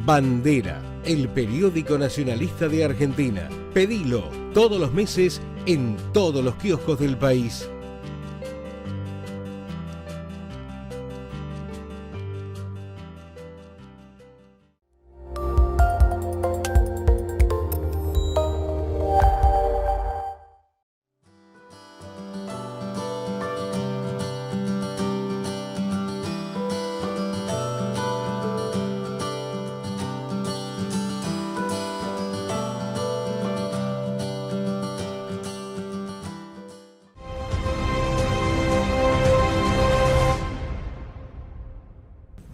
Bandera, el periódico nacionalista de Argentina. Pedilo todos los meses en todos los kioscos del país.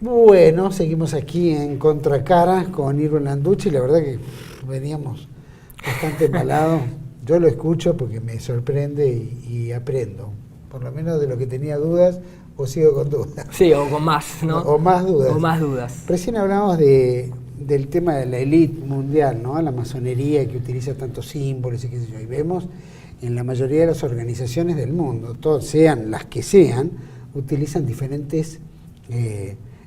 Bueno, seguimos aquí en Contracara con Irwin Landucci. La verdad que veníamos bastante embalados. Yo lo escucho porque me sorprende y aprendo. Por lo menos de lo que tenía dudas, o sigo con dudas. Sí, o con más, ¿no? O más dudas. O más dudas. Recién hablamos del tema de la élite mundial, ¿no? La masonería que utiliza tantos símbolos y qué sé yo. Y vemos en la mayoría de las organizaciones del mundo, todas sean las que sean, utilizan diferentes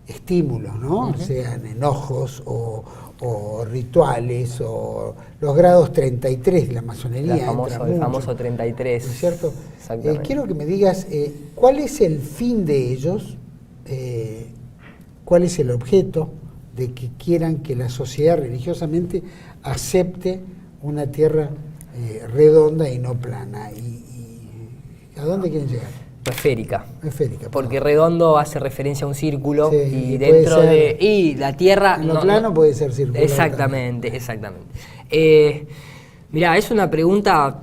estímulos, ¿no? Sean enojos o rituales o los grados 33 de la masonería. El famoso 33. ¿No es cierto? Exactamente. Quiero que me digas cuál es el fin de ellos, cuál es el objeto de que quieran que la sociedad religiosamente acepte una tierra redonda y no plana. ¿Y a dónde quieren llegar? Esférica. Esférica. Porque redondo hace referencia a un círculo, sí, y dentro de... Y la Tierra... En lo plano puede ser circular. Exactamente, también. exactamente. Mirá, es una pregunta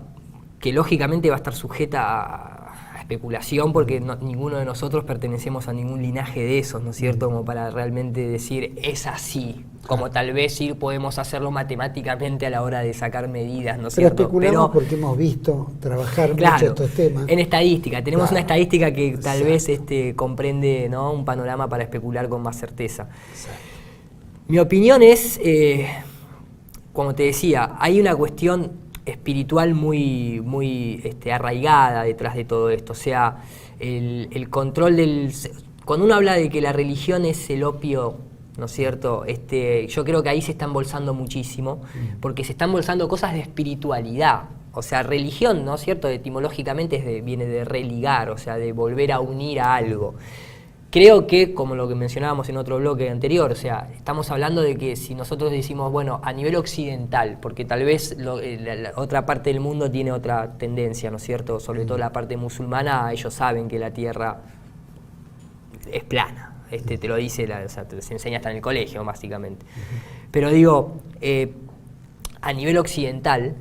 que lógicamente va a estar sujeta a especulación, porque ninguno de nosotros pertenecemos a ningún linaje de esos, ¿no es cierto? Como para realmente decir, es así. Como tal vez sí podemos hacerlo matemáticamente a la hora de sacar medidas, ¿no es cierto? Pero especulamos porque hemos visto trabajar mucho estos temas. En estadística, tenemos una estadística que tal vez comprende, ¿no?, un panorama para especular con más certeza. Exacto. Mi opinión es, como te decía, hay una cuestión espiritual muy arraigada detrás de todo esto. O sea, el control del... Cuando uno habla de que la religión es el opio, ¿no es cierto? Yo creo que ahí se está embolsando muchísimo, porque se están embolsando cosas de espiritualidad. O sea, religión, ¿no es cierto? Etimológicamente viene de religar, o sea, de volver a unir a algo. Creo que, como lo que mencionábamos en otro bloque anterior, o sea, estamos hablando de que si nosotros decimos, bueno, a nivel occidental, porque tal vez la otra parte del mundo tiene otra tendencia, ¿no es cierto? Sobre todo la parte musulmana, ellos saben que la tierra es plana. Te lo dice, o sea, te se enseña hasta en el colegio, básicamente. Pero digo, a nivel occidental,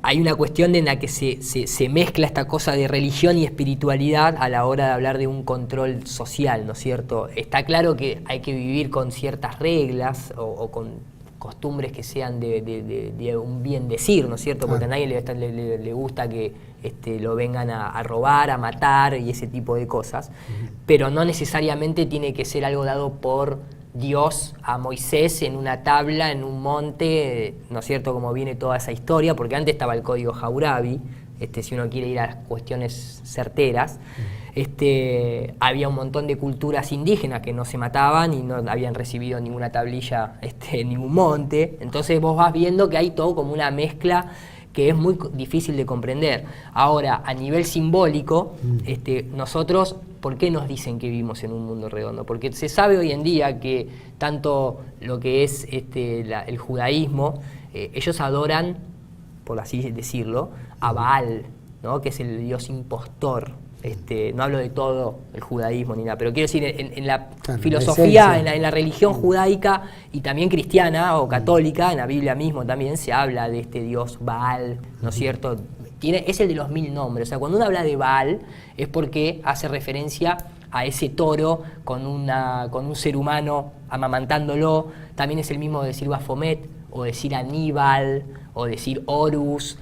hay una cuestión en la que se mezcla esta cosa de religión y espiritualidad a la hora de hablar de un control social, ¿no es cierto? Está claro que hay que vivir con ciertas reglas o con costumbres que sean de un bien decir, ¿no es cierto? Porque a nadie le gusta que lo vengan a robar, a matar y ese tipo de cosas, pero no necesariamente tiene que ser algo dado por Dios a Moisés en una tabla, en un monte, ¿no es cierto?, como viene toda esa historia, porque antes estaba el código Hammurabi, si uno quiere ir a las cuestiones certeras, había un montón de culturas indígenas que no se mataban y no habían recibido ninguna tablilla en ningún monte. Entonces vos vas viendo que hay todo como una mezcla que es muy difícil de comprender. Ahora, a nivel simbólico, nosotros, ¿por qué nos dicen que vivimos en un mundo redondo? Porque se sabe hoy en día que tanto lo que es el judaísmo, ellos adoran, por así decirlo, a Baal, ¿no?, que es el dios impostor. No hablo de todo el judaísmo ni nada, pero quiero decir, en la filosofía, en la religión judaica y también cristiana o católica, en la Biblia mismo también se habla de este dios Baal, ¿no es cierto? Es el de los 1000 nombres. O sea, cuando uno habla de Baal es porque hace referencia a ese toro con un ser humano amamantándolo. También es el mismo decir Baphomet, o decir Aníbal, o decir Horus.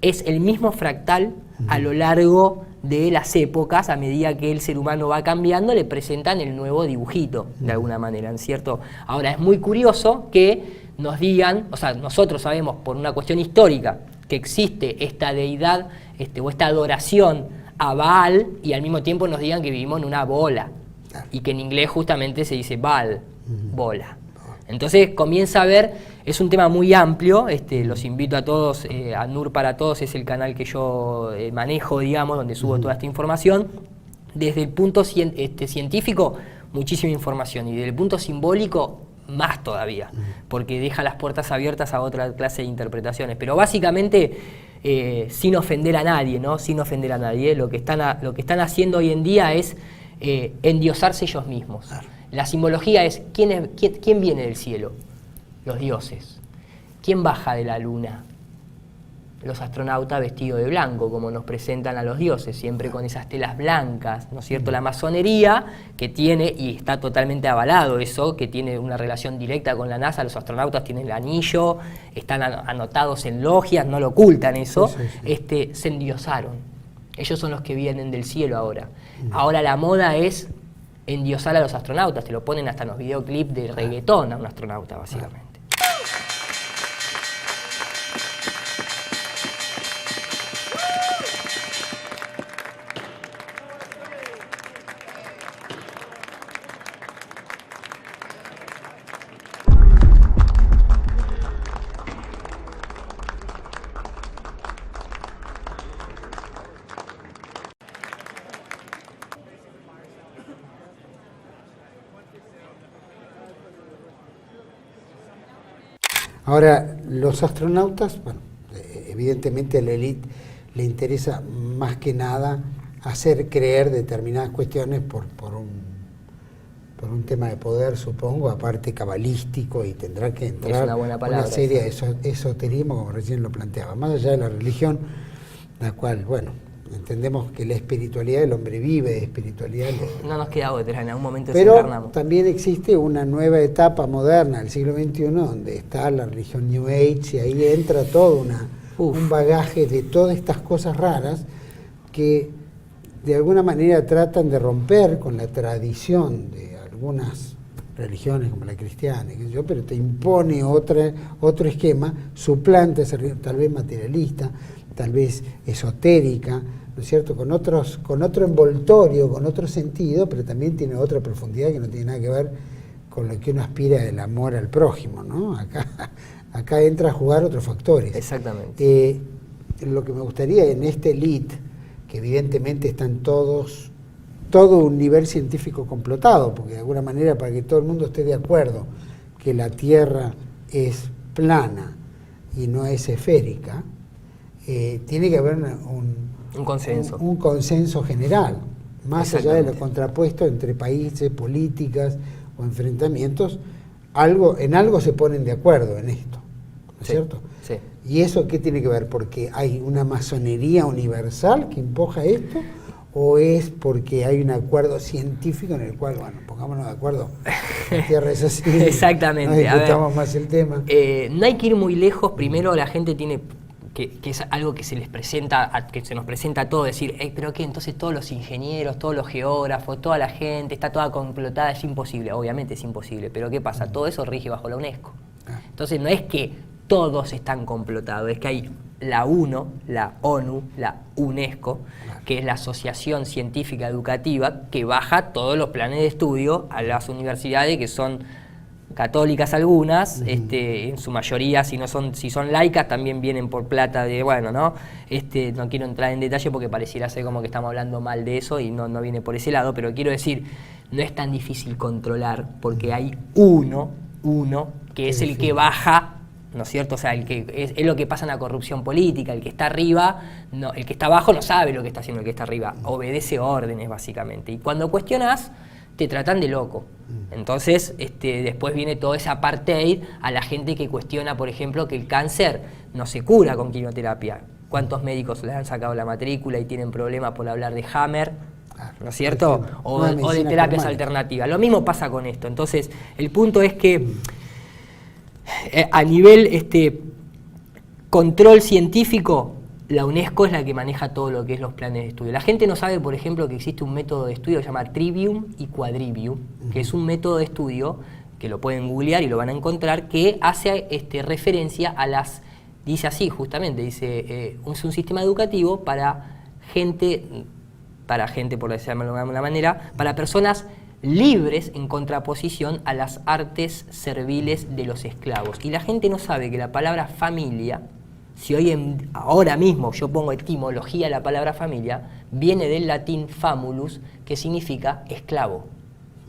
Es el mismo fractal a lo largo de las épocas. A medida que el ser humano va cambiando, le presentan el nuevo dibujito, de alguna manera, ¿cierto? Ahora, es muy curioso que nos digan, o sea, nosotros sabemos por una cuestión histórica que existe esta deidad o esta adoración a Baal, y al mismo tiempo nos digan que vivimos en una bola, y que en inglés justamente se dice Baal, bola. Entonces comienza a ver, es un tema muy amplio, los invito a todos, a NUR para Todos es el canal que yo manejo, digamos, donde subo toda esta información. Desde el punto científico, muchísima información, y desde el punto simbólico, más todavía, porque deja las puertas abiertas a otra clase de interpretaciones. Pero básicamente, sin ofender a nadie, ¿no? Sin ofender a nadie, lo que están haciendo hoy en día es endiosarse ellos mismos. La simbología es, ¿quién viene del cielo? Los dioses. ¿Quién baja de la luna? Los astronautas vestidos de blanco, como nos presentan a los dioses, siempre con esas telas blancas, ¿no es cierto? La masonería, que tiene, y está totalmente avalado eso, que tiene una relación directa con la NASA, los astronautas tienen el anillo, están anotados en logias, no lo ocultan eso, se endiosaron. Ellos son los que vienen del cielo ahora. Ahora la moda es endiosar a los astronautas, te lo ponen hasta en los videoclips de reggaetón a un astronauta, básicamente. Ahora, los astronautas, bueno, evidentemente a la élite le interesa más que nada hacer creer determinadas cuestiones por un tema de poder, supongo, aparte cabalístico, y tendrá que entrar una serie de esoterismo, como recién lo planteaba, más allá de la religión, la cual, bueno, entendemos que la espiritualidad, el hombre vive de espiritualidad. No nos queda otra, en algún momento pero también existe una nueva etapa moderna del siglo XXI donde está la religión New Age, y ahí entra todo un bagaje de todas estas cosas raras que de alguna manera tratan de romper con la tradición de algunas religiones como la cristiana, pero te impone otro esquema, suplanta esa religión, tal vez materialista, tal vez esotérica, ¿no es cierto?, con otro envoltorio, con otro sentido, pero también tiene otra profundidad que no tiene nada que ver con lo que uno aspira del amor al prójimo, ¿no? Acá entra a jugar otros factores. Exactamente. Lo que me gustaría en este elite, que evidentemente están todo un nivel científico complotado, porque de alguna manera, para que todo el mundo esté de acuerdo que la Tierra es plana y no es esférica, tiene que haber un consenso. Un consenso general, más allá de lo contrapuesto entre países, políticas o enfrentamientos, en algo se ponen de acuerdo en esto, ¿no es cierto? Sí. ¿Y eso qué tiene que ver? ¿Porque hay una masonería universal que empuja esto? ¿O es porque hay un acuerdo científico en el cual, bueno, pongámonos de acuerdo, la Tierra es así? Exactamente. No discutamos más el tema. No hay que ir muy lejos. Primero, la gente tiene que es algo que se les presenta, que se nos presenta a todos, decir, pero ¿qué? Entonces todos los ingenieros, todos los geógrafos, toda la gente está toda complotada, es imposible. Obviamente es imposible, pero ¿qué pasa? Todo eso rige bajo la UNESCO. Entonces no es que todos están complotados, es que hay la ONU, la UNESCO, que es la Asociación Científica Educativa, que baja todos los planes de estudio a las universidades, que son católicas algunas, en su mayoría, si son laicas, también vienen por plata de, bueno, ¿no? No quiero entrar en detalle porque pareciera ser como que estamos hablando mal de eso y no viene por ese lado, pero quiero decir, no es tan difícil controlar, porque hay uno que es el que baja, ¿no es cierto? O sea, el que es lo que pasa en la corrupción política, el que está arriba, no, el que está abajo no sabe lo que está haciendo el que está arriba, obedece órdenes básicamente, y cuando cuestionas te tratan de loco. Entonces, después viene todo ese apartheid a la gente que cuestiona, por ejemplo, que el cáncer no se cura con quimioterapia. ¿Cuántos médicos le han sacado la matrícula y tienen problemas por hablar de Hammer? ¿No es cierto? O de terapias alternativas. Lo mismo pasa con esto. Entonces, el punto es que a nivel control científico, la UNESCO es la que maneja todo lo que es los planes de estudio. La gente no sabe, por ejemplo, que existe un método de estudio que se llama Trivium y Quadrivium, que es un método de estudio, que lo pueden googlear y lo van a encontrar, que hace referencia a dice así justamente, dice, es un sistema educativo para gente, por decirlo de alguna manera, para personas libres en contraposición a las artes serviles de los esclavos. Y la gente no sabe que la palabra familia, si ahora mismo yo pongo etimología de la palabra familia, viene del latín famulus, que significa esclavo.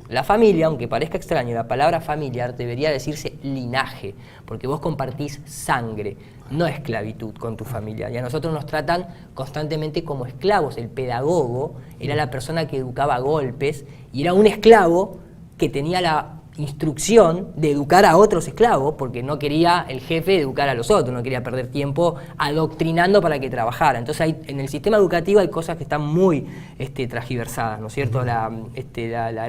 La familia, aunque parezca extraño, la palabra familiar debería decirse linaje, porque vos compartís sangre, no esclavitud con tu familia. Y a nosotros nos tratan constantemente como esclavos. El pedagogo era la persona que educaba a golpes y era un esclavo que tenía la instrucción de educar a otros esclavos, porque no quería el jefe educar a los otros, no quería perder tiempo adoctrinando para que trabajara. Entonces en el sistema educativo hay cosas que están muy transgiversadas, ¿no es cierto? La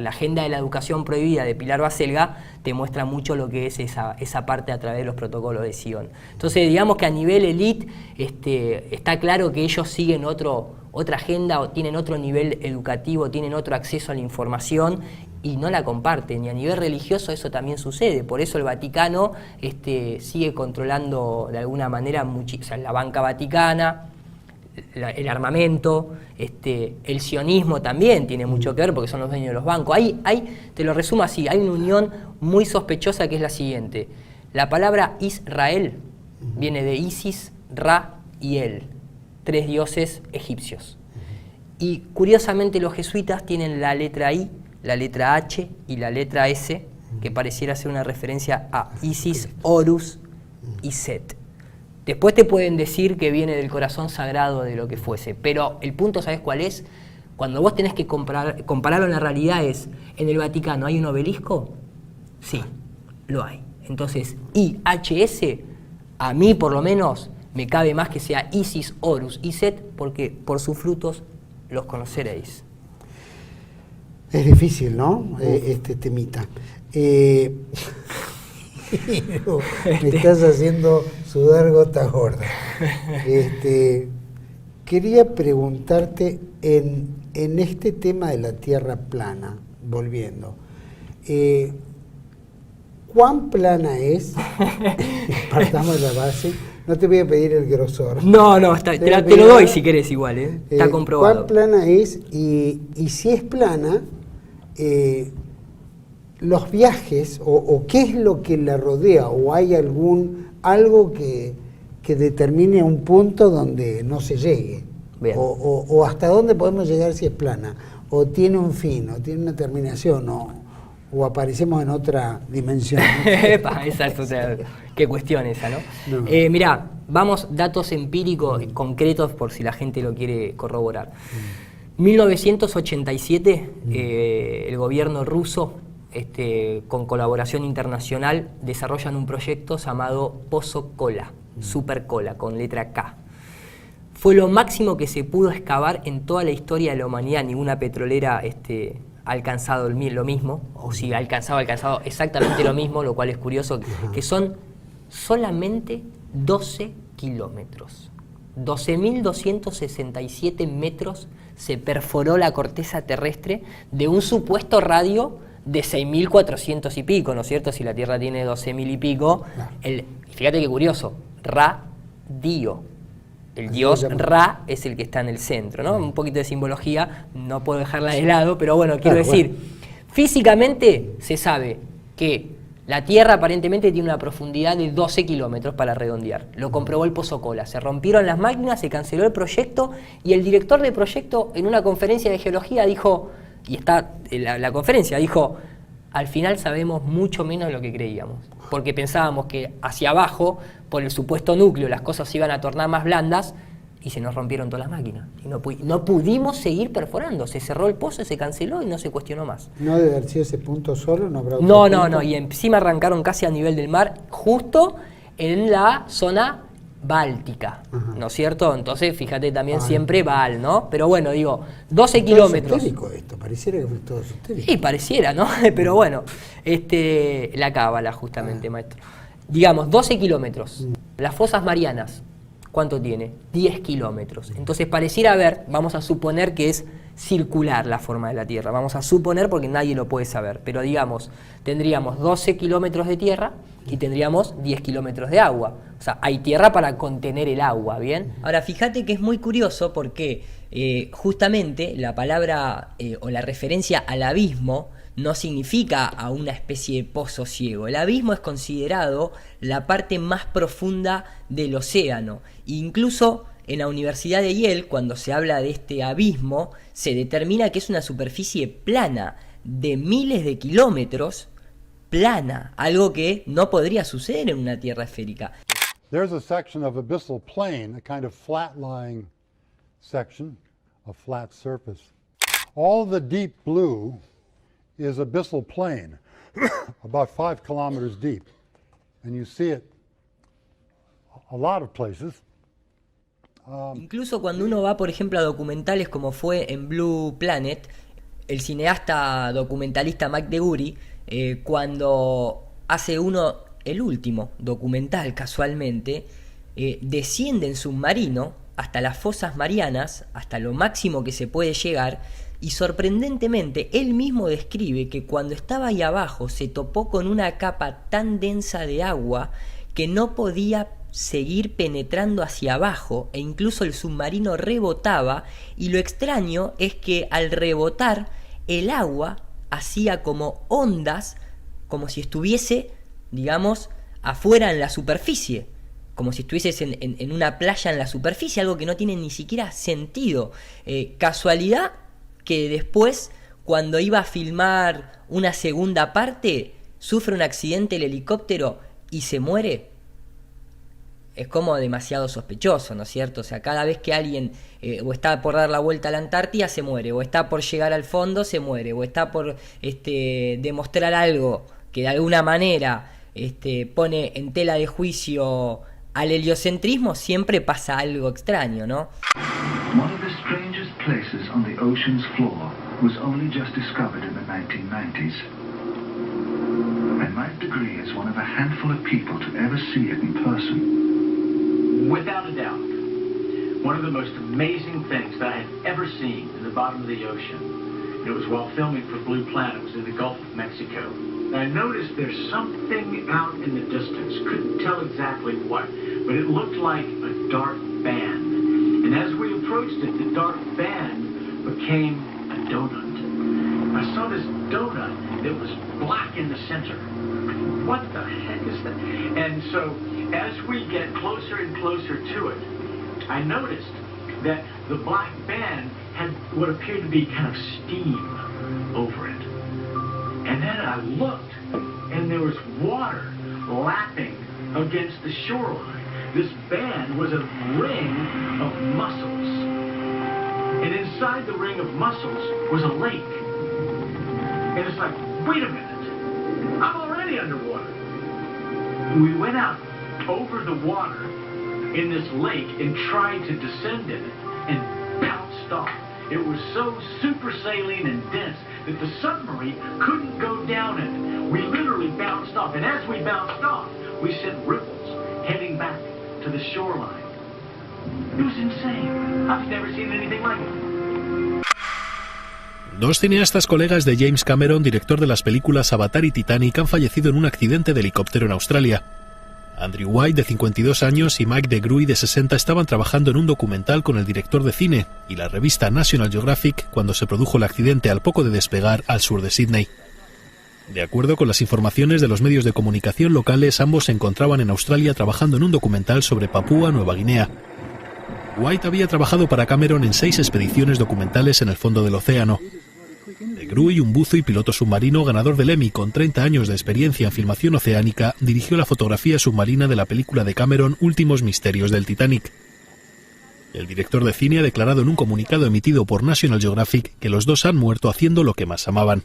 agenda de la educación prohibida de Pilar Baselga te muestra mucho lo que es esa parte a través de los protocolos de Sion. Entonces digamos que a nivel elite está claro que ellos siguen otra agenda o tienen otro nivel educativo, tienen otro acceso a la información y no la comparten. Y a nivel religioso eso también sucede. Por eso el Vaticano sigue controlando de alguna manera la banca vaticana, el armamento, el sionismo también tiene mucho que ver porque son los dueños de los bancos. Te lo resumo así, hay una unión muy sospechosa que es la siguiente. La palabra Israel viene de Isis, Ra y El, 3 dioses egipcios. Y curiosamente los jesuitas tienen la letra I, la letra H y la letra S, que pareciera ser una referencia a Isis, Horus y Set. Después te pueden decir que viene del corazón sagrado de lo que fuese, pero el punto, ¿sabes cuál es? Cuando vos tenés que compararlo en la realidad es, ¿en el Vaticano hay un obelisco? Sí, lo hay. Entonces, IHS, a mí por lo menos, me cabe más que sea Isis, Horus y Set, porque por sus frutos los conoceréis. Es difícil, ¿no? Este temita. Me estás haciendo sudar gota gorda. Quería preguntarte en este tema de la Tierra plana, volviendo, ¿cuán plana es? Partamos de la base. No te voy a pedir el grosor. No, te lo doy si querés igual, está comprobado. ¿Cuán plana es? Y si es plana, los viajes o qué es lo que la rodea, o hay algo que determine un punto donde no se llegue, o hasta dónde podemos llegar si es plana, o tiene un fin, o tiene una terminación, o aparecemos en otra dimensión. Exacto, o sea, qué cuestión esa, ¿no? Mirá, vamos, datos empíricos concretos por si la gente lo quiere corroborar. 1987, el gobierno ruso, con colaboración internacional, desarrollan un proyecto llamado Pozo Kola, Super Kola, con letra K. Fue lo máximo que se pudo excavar en toda la historia de la humanidad. Ninguna petrolera ha alcanzado lo mismo, o si ha alcanzado exactamente lo mismo, lo cual es curioso, que son solamente 12 kilómetros. 12.267 metros se perforó la corteza terrestre de un supuesto radio de 6.400 y pico, ¿no es cierto? Si la Tierra tiene 12.000 y pico, fíjate qué curioso, Ra-Dio, el dios Ra es el que está en el centro, ¿no? Un poquito de simbología, no puedo dejarla de lado, pero bueno, quiero decir, físicamente se sabe que la Tierra aparentemente tiene una profundidad de 12 kilómetros para redondear. Lo comprobó el Pozo Kola. Se rompieron las máquinas, se canceló el proyecto y el director del proyecto en una conferencia de geología dijo, y está la conferencia, dijo, al final sabemos mucho menos de lo que creíamos. Porque pensábamos que hacia abajo, por el supuesto núcleo, las cosas se iban a tornar más blandas y se nos rompieron todas las máquinas. Y no pudimos seguir perforando. Se cerró el pozo, se canceló y no se cuestionó más. ¿No debe haber sido ese punto solo? ¿No habrá otro No, punto? Y encima arrancaron casi a nivel del mar, justo en la zona báltica, ¿no es cierto? Entonces, fíjate también siempre Val, ¿no? Pero bueno, digo, 12 kilómetros. Es esotérico esto, pareciera que fue todo esotérico. Sí, pareciera, ¿no? Pero bueno, la cábala justamente, maestro. Digamos, 12 kilómetros. Las fosas marianas, ¿cuánto tiene? 10 kilómetros. Entonces pareciera haber, vamos a suponer que es circular la forma de la Tierra, vamos a suponer porque nadie lo puede saber, pero digamos, tendríamos 12 kilómetros de tierra y tendríamos 10 kilómetros de agua. O sea, hay tierra para contener el agua, ¿bien? Ahora, fíjate que es muy curioso porque justamente la palabra o la referencia al abismo no significa a una especie de pozo ciego. El abismo es considerado la parte más profunda del océano. Incluso en la Universidad de Yale, cuando se habla de este abismo, se determina que es una superficie plana de miles de kilómetros, plana, algo que no podría suceder en una Tierra esférica. There's a section of abyssal plain, a kind of flat-lying section, a flat surface. All the deep blue is abyssal plain, about 5 kilometers deep. And you see it a lot of places. Incluso cuando uno va, por ejemplo, a documentales como fue en Blue Planet, el cineasta documentalista Mike DeGury, cuando hace el último documental casualmente, desciende en submarino hasta las fosas marianas, hasta lo máximo que se puede llegar, y sorprendentemente él mismo describe que cuando estaba ahí abajo se topó con una capa tan densa de agua que no podía seguir penetrando hacia abajo, e incluso el submarino rebotaba, y lo extraño es que al rebotar el agua hacía como ondas, como si estuviese, digamos, afuera en la superficie, como si estuvieses en una playa en la superficie, algo que no tiene ni siquiera sentido. Casualidad que después, cuando iba a filmar una segunda parte, sufre un accidente el helicóptero y se muere. Es como demasiado sospechoso, ¿no es cierto? O sea, cada vez que alguien o está por dar la vuelta a la Antártida, se muere, o está por llegar al fondo, se muere, o está por demostrar algo que de alguna manera pone en tela de juicio al heliocentrismo, siempre pasa algo extraño, ¿no? One of the strangest places on the ocean's floor was only just discovered in the 1990s. And Mike DeGury is one of a handful of people to ever see it in person. Without a doubt, one of the most amazing things that I had ever seen in the bottom of the ocean, and it was while filming for Blue Planet, it was in the Gulf of Mexico. And I noticed there's something out in the distance, couldn't tell exactly what, but it looked like a dark band. And as we approached it, the dark band became a donut. I saw this donut that was black in the center. What the heck is that? And so as we get closer and closer to it, I noticed that the black band had what appeared to be kind of steam over it. And then I looked, and there was water lapping against the shoreline. This band was a ring of mussels. And inside the ring of mussels was a lake. And it's like, wait a minute, I'm already underwater. We went out over the water in this lake and tried to descend in it and bounced off. It was so super saline and dense that the submarine couldn't go down in it. We literally bounced off, and as we bounced off, we sent ripples heading back to the shoreline. It was insane. I've never seen anything like it. Dos cineastas colegas de James Cameron, director de las películas Avatar y Titanic, han fallecido en un accidente de helicóptero en Australia. Andrew White, de 52 años, y Mike DeGury, de 60, estaban trabajando en un documental con el director de cine y la revista National Geographic cuando se produjo el accidente al poco de despegar al sur de Sydney. De acuerdo con las informaciones de los medios de comunicación locales, ambos se encontraban en Australia trabajando en un documental sobre Papúa Nueva Guinea. White había trabajado para Cameron en 6 expediciones documentales en el fondo del océano. DeGury, un buzo y piloto submarino ganador del Emmy con 30 años de experiencia en filmación oceánica, dirigió la fotografía submarina de la película de Cameron Últimos misterios del Titanic. El director de cine ha declarado en un comunicado emitido por National Geographic que los dos han muerto haciendo lo que más amaban.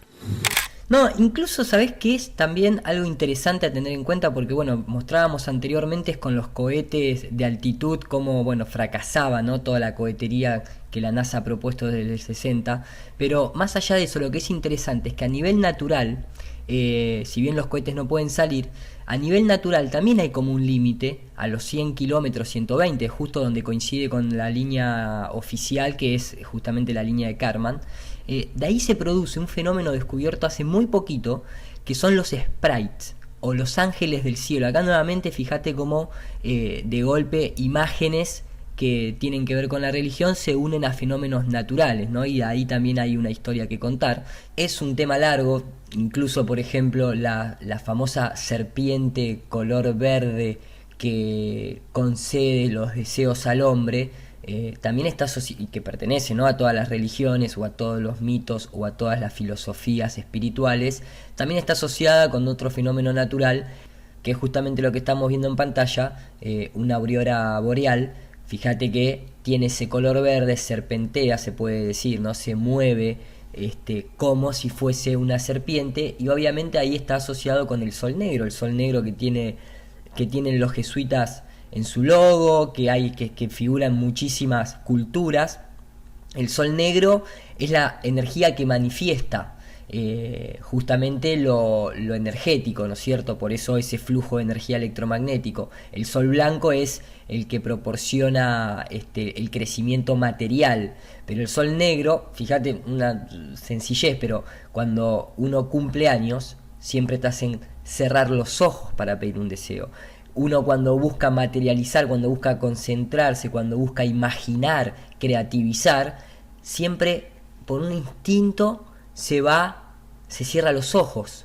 No, incluso, ¿sabés qué es también algo interesante a tener en cuenta? Porque, bueno, mostrábamos anteriormente con los cohetes de altitud cómo, bueno, fracasaba, ¿no?, toda la cohetería que la NASA ha propuesto desde el 60. Pero más allá de eso, lo que es interesante es que a nivel natural, si bien los cohetes no pueden salir, a nivel natural también hay como un límite a los 100 kilómetros, 120, justo donde coincide con la línea oficial, que es justamente la línea de Kármán. De ahí se produce un fenómeno descubierto hace muy poquito, que son los sprites o los ángeles del cielo. Acá nuevamente fíjate cómo de golpe imágenes que tienen que ver con la religión se unen a fenómenos naturales, ¿no? Y ahí también hay una historia que contar. Es un tema largo, incluso por ejemplo la famosa serpiente color verde que concede los deseos al hombre, también está y que pertenece, ¿no?, a todas las religiones o a todos los mitos o a todas las filosofías espirituales, también está asociada con otro fenómeno natural, que es justamente lo que estamos viendo en pantalla, una aurora boreal. Fíjate que tiene ese color verde, serpentea, se puede decir, ¿no? Se mueve como si fuese una serpiente, y obviamente ahí está asociado con el sol negro que tienen los jesuitas en su logo, que figura en muchísimas culturas. El sol negro es la energía que manifiesta justamente lo energético, ¿no es cierto? Por eso ese flujo de energía electromagnético. El sol blanco es el que proporciona el crecimiento material, pero el sol negro, fíjate, una sencillez, pero cuando uno cumple años siempre te hacen cerrar los ojos para pedir un deseo. Uno cuando busca materializar, cuando busca concentrarse, cuando busca imaginar, creativizar, siempre por un instinto se cierra los ojos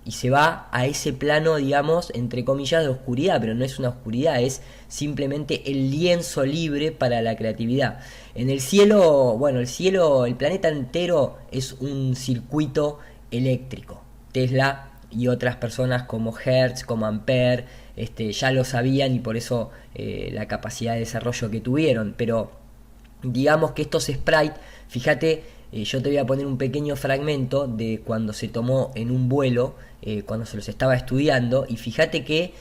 y se va a ese plano, digamos, entre comillas, de oscuridad, pero no es una oscuridad, es simplemente el lienzo libre para la creatividad. En el cielo, bueno, el planeta entero es un circuito eléctrico. Tesla y otras personas como Hertz, como Ampere, ya lo sabían, y por eso la capacidad de desarrollo que tuvieron. Pero digamos que estos sprites, fíjate, yo te voy a poner un pequeño fragmento de cuando se tomó en un vuelo, cuando se los estaba estudiando, y fíjate que,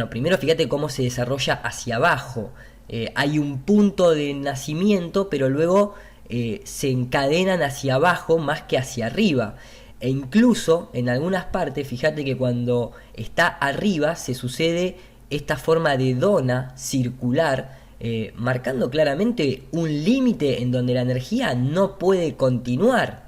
primero fíjate cómo se desarrolla hacia abajo. Hay un punto de nacimiento, pero luego se encadenan hacia abajo más que hacia arriba. E incluso en algunas partes, fíjate que cuando está arriba se sucede esta forma de dona circular, marcando claramente un límite en donde la energía no puede continuar,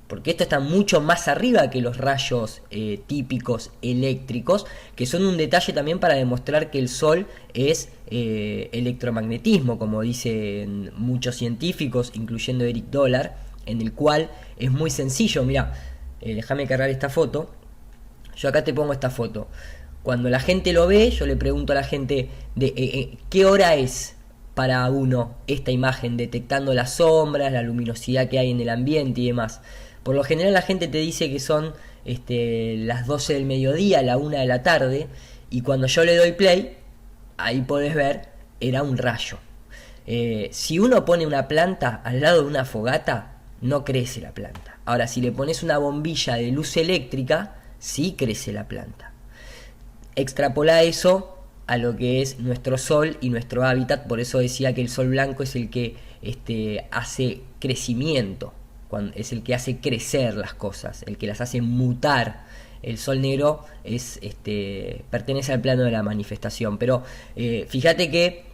porque esto está mucho más arriba que los rayos típicos eléctricos, que son un detalle también para demostrar que el Sol es electromagnetismo, como dicen muchos científicos, incluyendo Eric Dollard, en el cual es muy sencillo. Mirá, déjame cargar esta foto. Yo acá te pongo esta foto. Cuando la gente lo ve, yo le pregunto a la gente ¿qué hora es para uno esta imagen? Detectando las sombras, la luminosidad que hay en el ambiente y demás. Por lo general la gente te dice que son las 12 del mediodía, la 1 de la tarde, y cuando yo le doy play, ahí podés ver, era un rayo. Si uno pone una planta al lado de una fogata, no crece la planta. Ahora, si le pones una bombilla de luz eléctrica, sí crece la planta. Extrapola eso a lo que es nuestro Sol y nuestro hábitat. Por eso decía que el Sol blanco es el que hace crecimiento, es el que hace crecer las cosas, el que las hace mutar. El Sol negro pertenece al plano de la manifestación. Pero fíjate que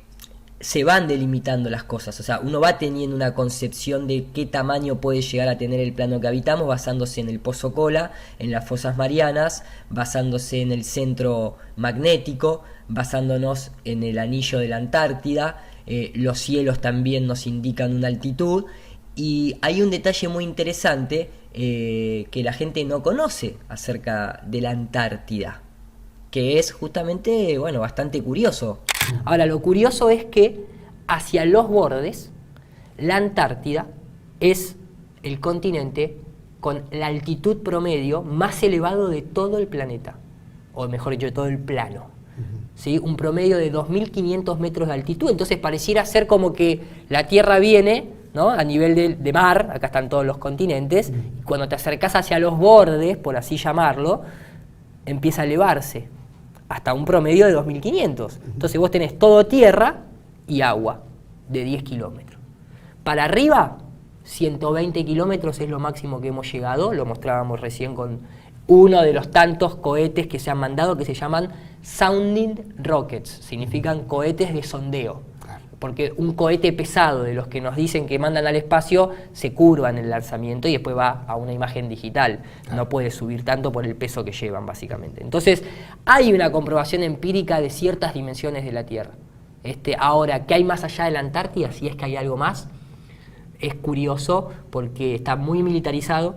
se van delimitando las cosas, o sea, uno va teniendo una concepción de qué tamaño puede llegar a tener el plano que habitamos, basándose en el Pozo Kola, en las Fosas Marianas, basándose en el centro magnético, basándonos en el anillo de la Antártida. Los cielos también nos indican una altitud, y hay un detalle muy interesante que la gente no conoce acerca de la Antártida, que es justamente, bastante curioso. Ahora, lo curioso es que hacia los bordes, la Antártida es el continente con la altitud promedio más elevado de todo el planeta, o mejor dicho, de todo el plano. ¿Sí? Un promedio de 2.500 metros de altitud. Entonces pareciera ser como que la Tierra viene, ¿no?, a nivel de mar, acá están todos los continentes, y cuando te acercás hacia los bordes, por así llamarlo, empieza a elevarse hasta un promedio de 2.500. Entonces vos tenés todo tierra y agua de 10 kilómetros. Para arriba, 120 kilómetros es lo máximo que hemos llegado. Lo mostrábamos recién con uno de los tantos cohetes que se han mandado, que se llaman Sounding Rockets. Significan cohetes de sondeo. Porque un cohete pesado, de los que nos dicen que mandan al espacio, se curva en el lanzamiento y después va a una imagen digital. No puede subir tanto por el peso que llevan, básicamente. Entonces, hay una comprobación empírica de ciertas dimensiones de la Tierra. Ahora, ¿qué hay más allá de la Antártida? Si es que hay algo más, es curioso porque está muy militarizado.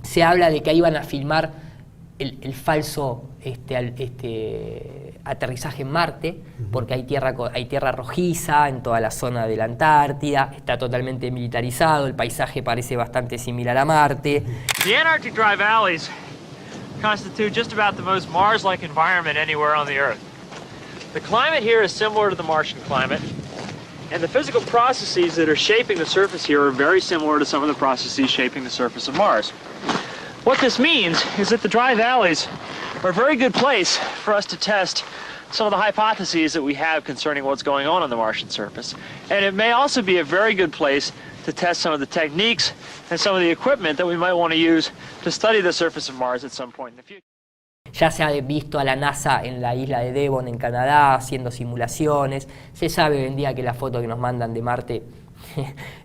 Se habla de que ahí van a filmar el falso aterrizaje en Marte, porque hay tierra rojiza en toda la zona de la Antártida, está totalmente militarizado, el paisaje parece bastante similar a Marte. The Antarctic dry valleys constitute just about the most Mars-like environment anywhere on the Earth. The climate here is similar to the Martian climate, and the physical processes that are shaping the surface here are very similar to some of the processes shaping the surface of Mars. What this means is that the dry valleys are a very good place for us to test some of the hypotheses that we have concerning what's going on the Martian surface. And it may also be a very good place to test some of the techniques and some of the equipment that we might want to use to study the surface of Mars at some point in the future. Ya se ha visto a la NASA en la isla de Devon, en Canadá, haciendo simulaciones. Se sabe hoy en día que las fotos que nos mandan de Marte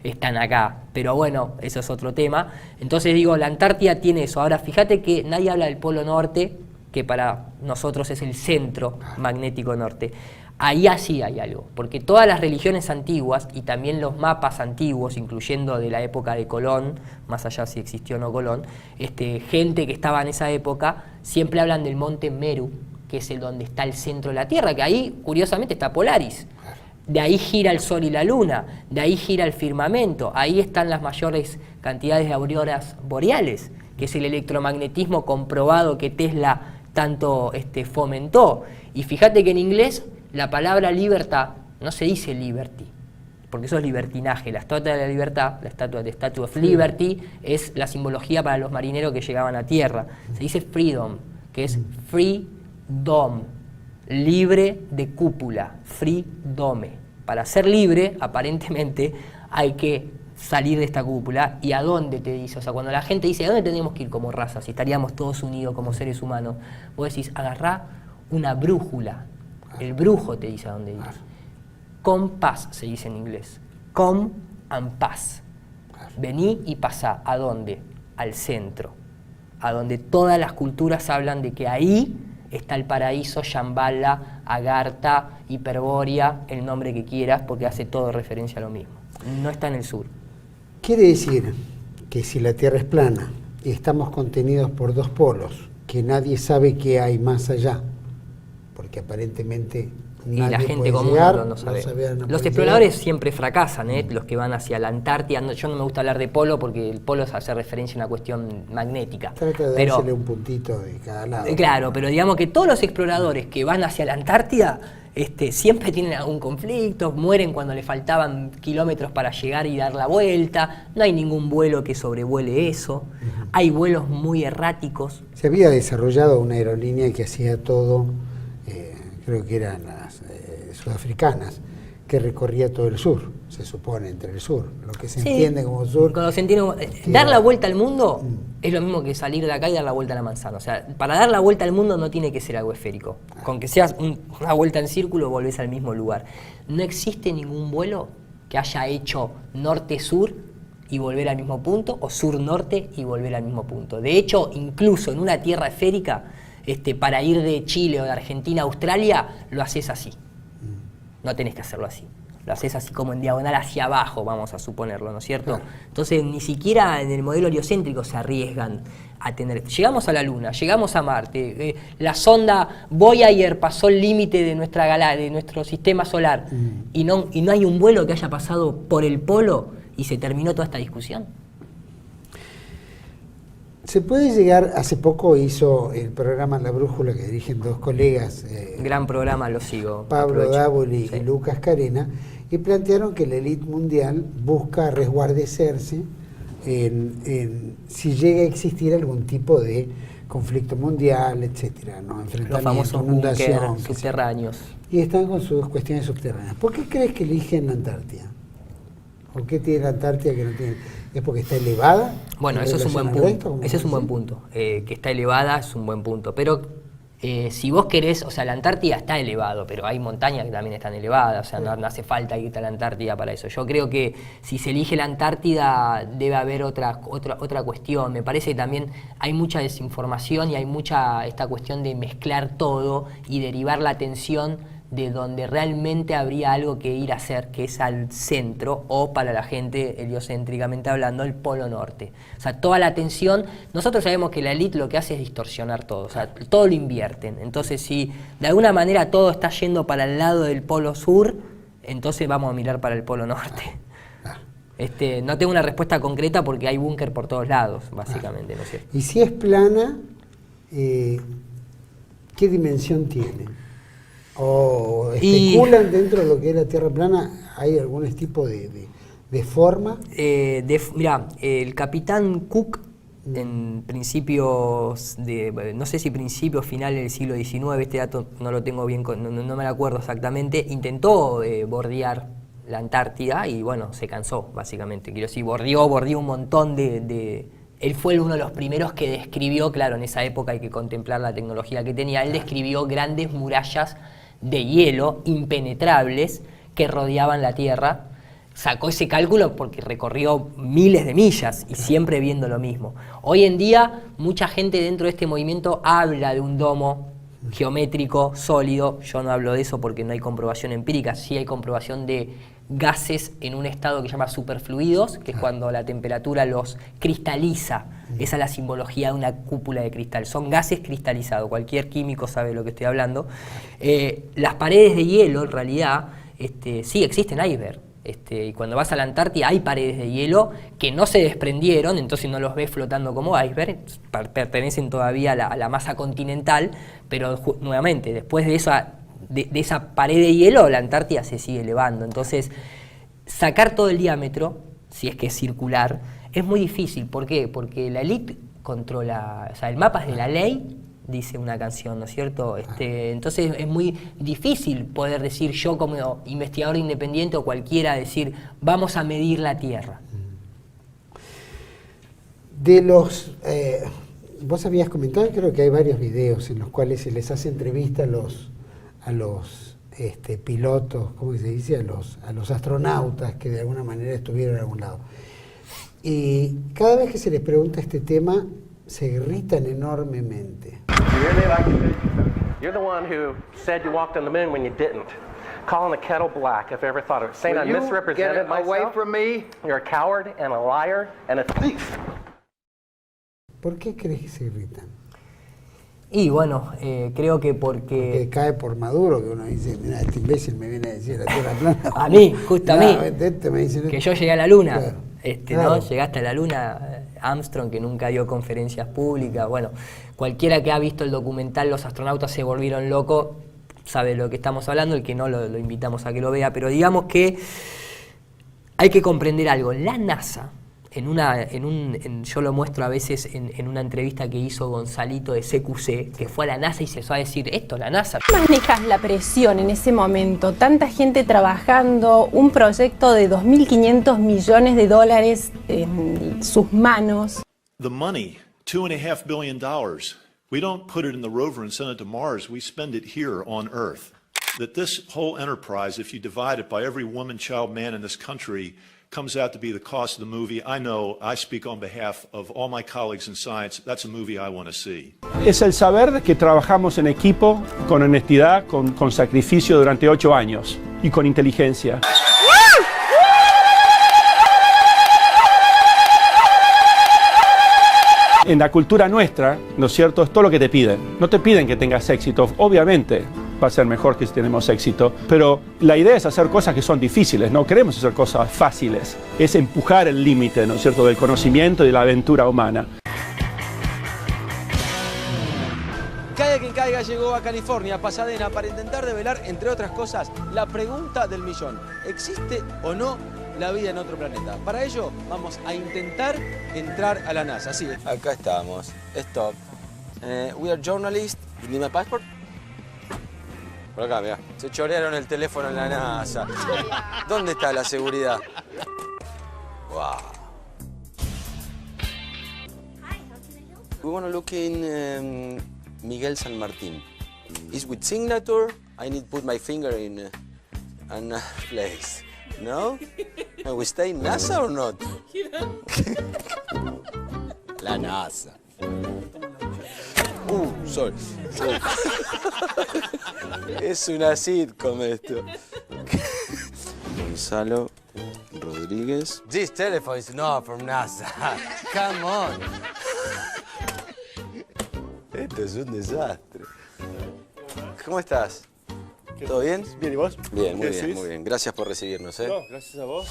están acá. Pero bueno, eso es otro tema. Entonces digo, la Antártida tiene eso. Ahora, fíjate que nadie habla del Polo Norte, que para nosotros es el centro magnético norte. Ahí así hay algo, porque todas las religiones antiguas y también los mapas antiguos, incluyendo de la época de Colón, más allá si existió o no Colón, gente que estaba en esa época, siempre hablan del monte Meru, que es el donde está el centro de la Tierra, que ahí, curiosamente, está Polaris. De ahí gira el Sol y la Luna, de ahí gira el firmamento, ahí están las mayores cantidades de auroras boreales, que es el electromagnetismo comprobado que Tesla tanto fomentó. Y fíjate que en inglés la palabra libertad no se dice liberty, porque eso es libertinaje. La estatua de la libertad, la Statue of Liberty, es la simbología para los marineros que llegaban a tierra. Se dice freedom, que es freedom, libre de cúpula, freedome. Para ser libre, aparentemente, hay que salir de esta cúpula. ¿Y a dónde te dice? O sea, cuando la gente dice, ¿a dónde tenemos que ir como raza? Si estaríamos todos unidos como seres humanos, vos decís, agarrá una brújula. El brujo te dice a dónde ir. Compás se dice en inglés. Come and pass. Vení y pasá. ¿A dónde? Al centro. A donde todas las culturas hablan de que ahí está el paraíso, Shambhala, Agartha, Hiperbórea, el nombre que quieras, porque hace todo referencia a lo mismo. No está en el sur. Quiere decir que si la Tierra es plana y estamos contenidos por dos polos, que nadie sabe qué hay más allá, porque aparentemente y la gente puede común llegar, no sabe. No los exploradores siempre fracasan, los que van hacia la Antártida. Yo no me gusta hablar de polo porque el polo hace referencia a una cuestión magnética. Trata de dársele un puntito de cada lado. Claro, pero digamos que todos los exploradores que van hacia la Antártida siempre tienen algún conflicto, mueren cuando le faltaban kilómetros para llegar y dar la vuelta. No hay ningún vuelo que sobrevuele eso. Hay vuelos muy erráticos. Se había desarrollado una aerolínea que hacía todo, creo que eran las sudafricanas, que recorría todo el sur, se supone, entre el sur, lo que se entiende como sur. Cuando se entiende, dar la vuelta al mundo es lo mismo que salir de acá y dar la vuelta a la manzana. O sea, para dar la vuelta al mundo no tiene que ser algo esférico. Con que seas una vuelta en círculo, volvés al mismo lugar. No existe ningún vuelo que haya hecho norte-sur y volver al mismo punto, o sur-norte y volver al mismo punto. De hecho, incluso en una tierra esférica, para ir de Chile o de Argentina a Australia, lo haces así. No tenés que hacerlo así. Lo haces así como en diagonal hacia abajo, vamos a suponerlo, ¿no es cierto? Entonces, ni siquiera en el modelo heliocéntrico se arriesgan a tener... Llegamos a la Luna, llegamos a Marte, la sonda Voyager pasó el límite de de nuestro sistema solar, y no hay un vuelo que haya pasado por el polo y se terminó toda esta discusión. Se puede llegar, hace poco hizo el programa La Brújula que dirigen dos colegas. Gran programa, lo sigo. Pablo Dávoli y Lucas Carena, y plantearon que la élite mundial busca resguardecerse si llega a existir algún tipo de conflicto mundial, etcétera, ¿no? Los famosos búnkeres subterráneos. Y están con sus cuestiones subterráneas. ¿Por qué crees que eligen la Antártida? ¿Por qué tiene la Antártida que no tiene? ¿Es porque está elevada? Bueno, eso es un buen punto. Ese es un buen punto. Que está elevada es un buen punto. Pero si vos querés, o sea, la Antártida está elevado, pero hay montañas que también están elevadas. O sea, no hace falta irte a la Antártida para eso. Yo creo que si se elige la Antártida debe haber otra cuestión. Me parece que también hay mucha desinformación y hay mucha esta cuestión de mezclar todo y derivar la atención de donde realmente habría algo que ir a hacer, que es al centro, o para la gente heliocéntricamente hablando, el polo norte. O sea, toda la atención, nosotros sabemos que la élite lo que hace es distorsionar todo, o sea, todo lo invierten. Entonces, si de alguna manera todo está yendo para el lado del polo sur, entonces vamos a mirar para el polo norte. No tengo una respuesta concreta porque hay búnker por todos lados, básicamente, ¿no es cierto? Y si es plana, ¿qué dimensión tiene? ¿O especulan dentro de lo que es la Tierra plana? ¿Hay algún tipo de forma? Mirá, el capitán Cook, en principios no sé si principios finales del siglo XIX, este dato no lo tengo bien, no me lo acuerdo exactamente, intentó bordear la Antártida y bueno, se cansó, básicamente. Quiero decir, bordeó un montón Él fue uno de los primeros que describió, claro, en esa época hay que contemplar la tecnología que tenía, él describió grandes murallas de hielo impenetrables que rodeaban la Tierra. Sacó ese cálculo porque recorrió miles de millas y siempre viendo lo mismo. Hoy en día, mucha gente dentro de este movimiento habla de un domo geométrico sólido. Yo no hablo de eso porque no hay comprobación empírica, sí hay comprobación de gases en un estado que se llama superfluidos, que es cuando la temperatura los cristaliza. Esa es la simbología de una cúpula de cristal. Son gases cristalizados, cualquier químico sabe de lo que estoy hablando. Las paredes de hielo, en realidad, sí existen iceberg. Y cuando vas a la Antártida hay paredes de hielo que no se desprendieron, entonces no los ves flotando como iceberg, pertenecen todavía a la masa continental, pero nuevamente, después de esa pared de hielo, la Antártida se sigue elevando. Entonces, sacar todo el diámetro, si es que es circular, es muy difícil. ¿Por qué? Porque la élite controla, o sea, el mapa es de la ley, dice una canción, ¿no es cierto? Entonces es muy difícil poder decir yo como investigador independiente o cualquiera decir vamos a medir la Tierra. De los... vos habías comentado, creo que hay varios videos en los cuales se les hace entrevista a los pilotos, ¿cómo se dice? A los astronautas que de alguna manera estuvieron en algún lado. Y cada vez que se les pregunta este tema, se irritan enormemente. You're the one who said you walked on the moon when you didn't. Calling the kettle black if I ever thought of it. Saying I misrepresented myself. Away from me. You're a coward and a liar and a thief. ¿Por qué crees que se irritan? Y bueno, creo que porque cae por Maduro, que uno dice, mira, este imbécil me viene a decir la Tierra plana. A mí, justo a mí, me dice, que yo llegué a la Luna. Claro. ¿No? Llegaste a la Luna, Armstrong, que nunca dio conferencias públicas. Bueno, cualquiera que ha visto el documental Los astronautas se volvieron locos sabe de lo que estamos hablando, el que no lo invitamos a que lo vea, pero digamos que hay que comprender algo. La NASA, yo lo muestro a veces en una entrevista que hizo Gonzalito de CQC, que fue a la NASA y se fue a decir, esto, la NASA. ¿Manejas la presión en ese momento? Tanta gente trabajando, un proyecto de $2.500 millones en sus manos. The money, $2.5 billion. We don't put it in the rover and send it to Mars, we spend it here on Earth. That this whole enterprise, if you divide it by every woman, child, man in this country, comes out to be the cost of the movie. I know, I speak on behalf of all my colleagues in science, that's a movie I want to see. Es el saber de que trabajamos en equipo, con honestidad, con sacrificio durante 8 años y con inteligencia. En la cultura nuestra, ¿no es cierto?, es todo lo que te piden. No te piden que tengas éxito, obviamente va a ser mejor que si tenemos éxito, pero la idea es hacer cosas que son difíciles, no queremos hacer cosas fáciles, es empujar el límite, ¿no es cierto?, del conocimiento y de la aventura humana. Caiga quien caiga llegó a California, a Pasadena, para intentar develar, entre otras cosas, la pregunta del millón. ¿Existe o no la vida en otro planeta? Para ello, vamos a intentar entrar a la NASA. Sí. Acá estamos. Stop. We are journalists. You need my passport? Por acá, mira. Se chorearon el teléfono en la NASA. ¿Dónde está la seguridad? Wow. We want to look in Miguel San Martín. It's with signature. I need to put my finger in a place. No? Can we stay in NASA or not? La NASA. Sol. Es una sitcom esto. Gonzalo Rodríguez. This telephone is not from NASA. Come on. Esto es un desastre. ¿Cómo estás? ¿Todo bien? Bien, ¿y vos? Bien, muy bien, muy bien. Gracias por recibirnos, ¿eh? No, gracias a vos.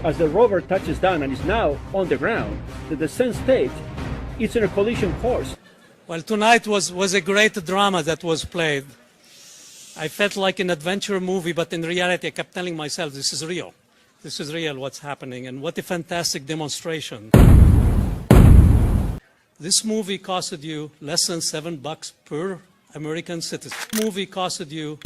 As the rover touches down and is now on the ground, the descent stage is in a collision course. Well, tonight was a great drama that was played. I felt like an adventure movie, but in reality I kept telling myself, this is real. This is real what's happening, and what a fantastic demonstration. This movie costed you less than $7 per American citizen. Movie costed you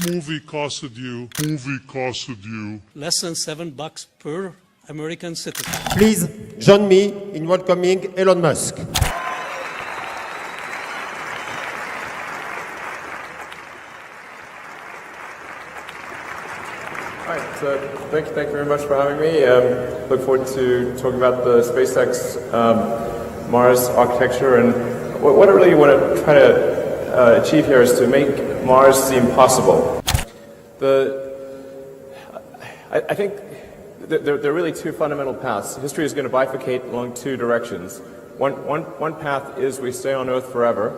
less than $7 per American citizen. Please join me in welcoming Elon Musk. Hi, so thank you very much for having me. Look forward to talking about the SpaceX Mars architecture, and what I really want to try to achieve here is to make Mars seem possible. I think there are really two fundamental paths. History is going to bifurcate along two directions. One path is we stay on Earth forever,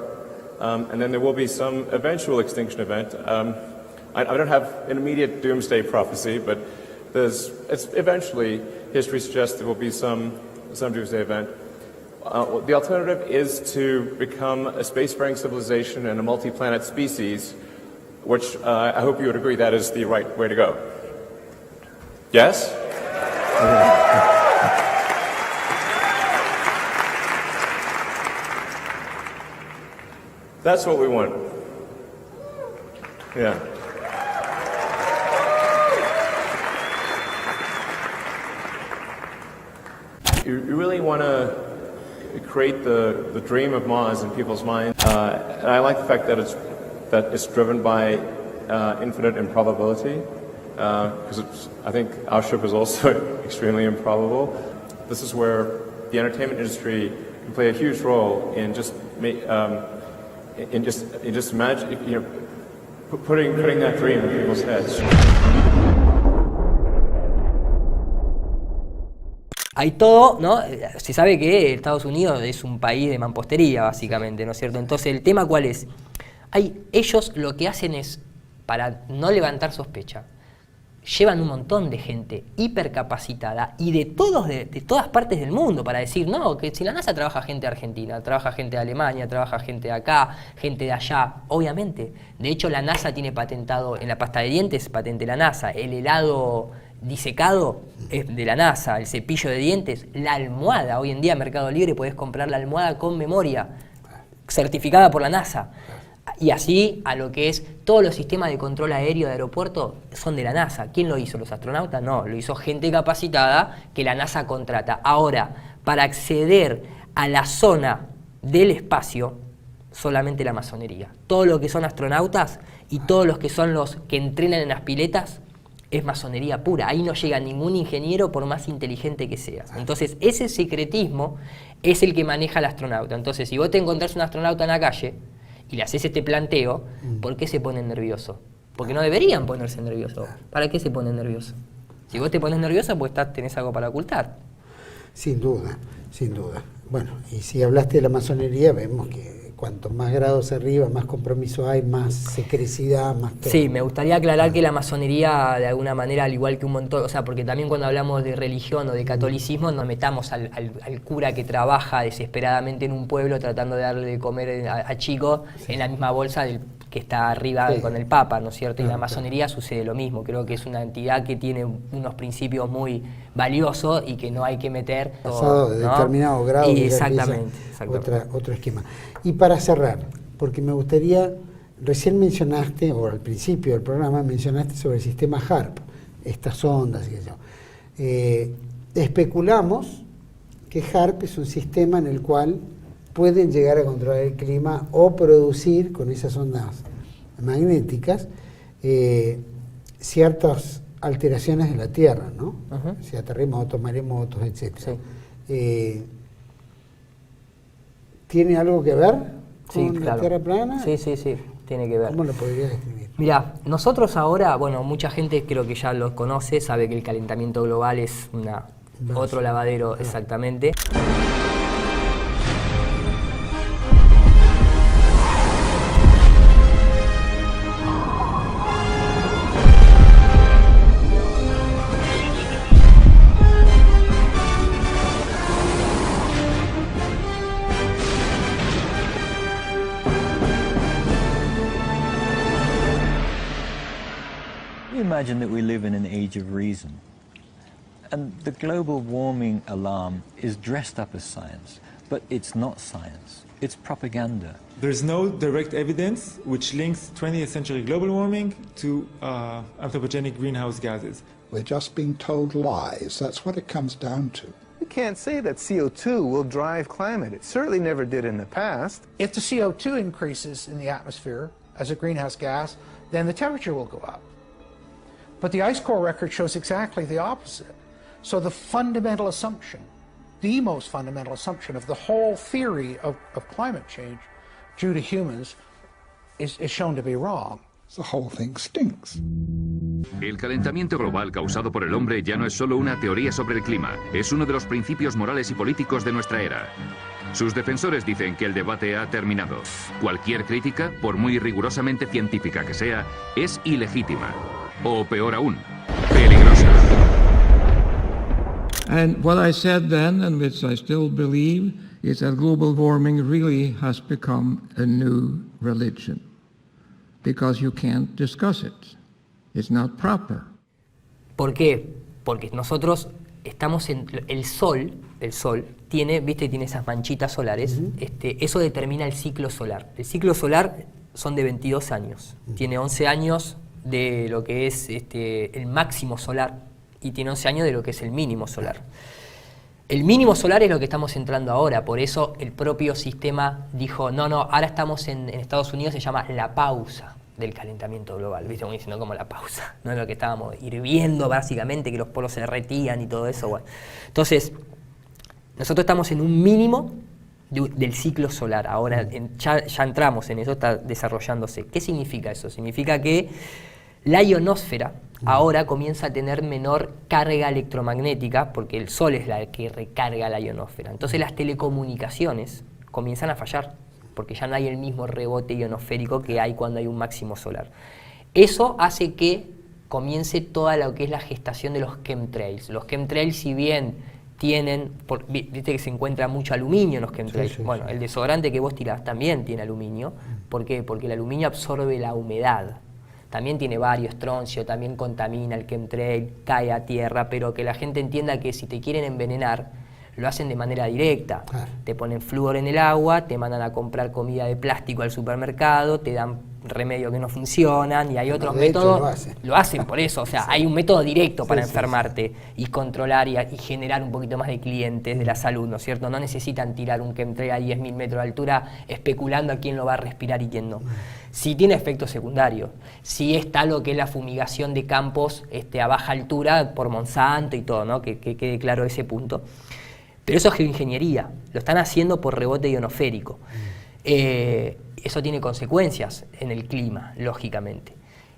and then there will be some eventual extinction event. I don't have an immediate doomsday prophecy, but it's eventually, history suggests there will be some doomsday event. The alternative is to become a spacefaring civilization and a multi-planet species, which I hope you would agree that is the right way to go. Yes? That's what we want. Yeah. You really want to create the dream of Mars in people's minds, and I like the fact that it's driven by infinite improbability, because I think our ship is also extremely improbable. This is where the entertainment industry can play a huge role in just imagine, putting that dream in people's heads. Hay todo, ¿no? Se sabe que Estados Unidos es un país de mampostería, básicamente, ¿no es cierto? Entonces, ¿el tema cuál es? Ellos lo que hacen es, para no levantar sospecha, llevan un montón de gente hipercapacitada y de todas partes del mundo para decir, no, que si la NASA trabaja gente de Argentina, trabaja gente de Alemania, trabaja gente de acá, gente de allá, obviamente. De hecho, la NASA tiene patentado, en la pasta de dientes, patente la NASA, el helado disecado es de la NASA, el cepillo de dientes, la almohada, hoy en día en Mercado Libre podés comprar la almohada con memoria, certificada por la NASA. Y así a lo que es todos los sistemas de control aéreo de aeropuerto son de la NASA. ¿Quién lo hizo? ¿Los astronautas? No, lo hizo gente capacitada que la NASA contrata. Ahora, para acceder a la zona del espacio, solamente la masonería. Todo lo que son astronautas y todos los que son los que entrenan en las piletas es masonería pura. Ahí no llega ningún ingeniero por más inteligente que sea. Entonces, ese secretismo es el que maneja el astronauta. Entonces, si vos te encontrás un astronauta en la calle y le haces este planteo, ¿por qué se ponen nerviosos? Porque no deberían ponerse nerviosos. ¿Para qué se ponen nerviosos? Si vos te pones nervioso, pues tenés algo para ocultar. Sin duda, sin duda. Bueno, y si hablaste de la masonería, vemos que cuanto más grados arriba, más compromiso hay, más secrecidad, más todo. Sí, me gustaría aclarar que la masonería, de alguna manera, al igual que un montón, o sea, porque también cuando hablamos de religión o de catolicismo, nos metamos al cura que trabaja desesperadamente en un pueblo tratando de darle de comer a chicos en la misma bolsa del que está arriba con el Papa, ¿no es cierto? Y la masonería sucede lo mismo. Creo que es una entidad que tiene unos principios muy valiosos y que no hay que meter pasado de determinado grado. Y exactamente. Otro esquema. Y para cerrar, porque me gustaría, recién mencionaste, o al principio del programa mencionaste sobre el sistema HAARP, estas ondas y eso. Especulamos que HAARP es un sistema en el cual pueden llegar a controlar el clima o producir con esas ondas magnéticas ciertas alteraciones en la Tierra, ¿no? O sea, terremotos, maremotos, etc. Sí. ¿Tiene algo que ver Sí, con claro. la Tierra plana? Sí, tiene que ver. ¿Cómo lo podría describir? Mira, nosotros ahora, bueno, mucha gente creo que ya lo conoce, sabe que el calentamiento global es otro lavadero, exactamente. Imagine that we live in an age of reason, and the global warming alarm is dressed up as science, but it's not science, it's propaganda. There's no direct evidence which links 20th century global warming to anthropogenic greenhouse gases. We're just being told lies. That's what it comes down to. You can't say that CO2 will drive climate. It certainly never did in the past. If the CO2 increases in the atmosphere as a greenhouse gas, then the temperature will go up. But the ice core record shows exactly the opposite. So the fundamental assumption, the most fundamental assumption of the whole theory of climate change due to humans is shown to be wrong. The whole thing stinks. El calentamiento global causado por el hombre ya no es solo una teoría sobre el clima, es uno de los principios morales y políticos de nuestra era. Sus defensores dicen que el debate ha terminado. Cualquier crítica, por muy rigurosamente científica que sea, es ilegítima. O peor aún, peligrosa. And what I said then, and which I still believe, is that global warming really has become a new religion. Because you can't discuss it. It's not proper. ¿Por qué? Porque nosotros estamos en el sol tiene, viste, tiene esas manchitas solares, eso determina el ciclo solar. El ciclo solar son de 22 años. Tiene 11 años de lo que es el máximo solar y tiene 11 años de lo que es el mínimo solar. El mínimo solar es lo que estamos entrando ahora, por eso el propio sistema dijo, no, ahora estamos en Estados Unidos, se llama la pausa del calentamiento global, ¿viste? Como diciendo como la pausa, no es lo que estábamos hirviendo básicamente, que los polos se derretían y todo eso, bueno. Entonces, nosotros estamos en un mínimo del ciclo solar, ahora ya entramos en eso, está desarrollándose. ¿Qué significa eso? Significa que la ionosfera ahora comienza a tener menor carga electromagnética, porque el sol es la que recarga la ionosfera. Entonces las telecomunicaciones comienzan a fallar, porque ya no hay el mismo rebote ionosférico que hay cuando hay un máximo solar. Eso hace que comience toda lo que es la gestación de los chemtrails. Los chemtrails, si bien tienen, viste que se encuentra mucho aluminio en los chemtrails. Sí. El desodorante que vos tirás también tiene aluminio. ¿Por qué? Porque el aluminio absorbe la humedad. También tiene bario, estroncio, también contamina el chemtrail, cae a tierra, pero que la gente entienda que si te quieren envenenar, lo hacen de manera directa. Te ponen flúor en el agua, te mandan a comprar comida de plástico al supermercado, te dan remedios que no funcionan y hay otros métodos. Lo hacen por eso, o sea, hay un método directo para enfermarte y controlar y generar un poquito más de clientes de la salud, ¿no es cierto? No necesitan tirar un chemtrail a 10.000 metros de altura especulando a quién lo va a respirar y quién no. Sí tiene efectos secundarios, sí está lo que es la fumigación de campos a baja altura por Monsanto y todo, ¿no? Que quede claro ese punto. Pero eso es geoingeniería, lo están haciendo por rebote ionosférico. Eso tiene consecuencias en el clima, lógicamente.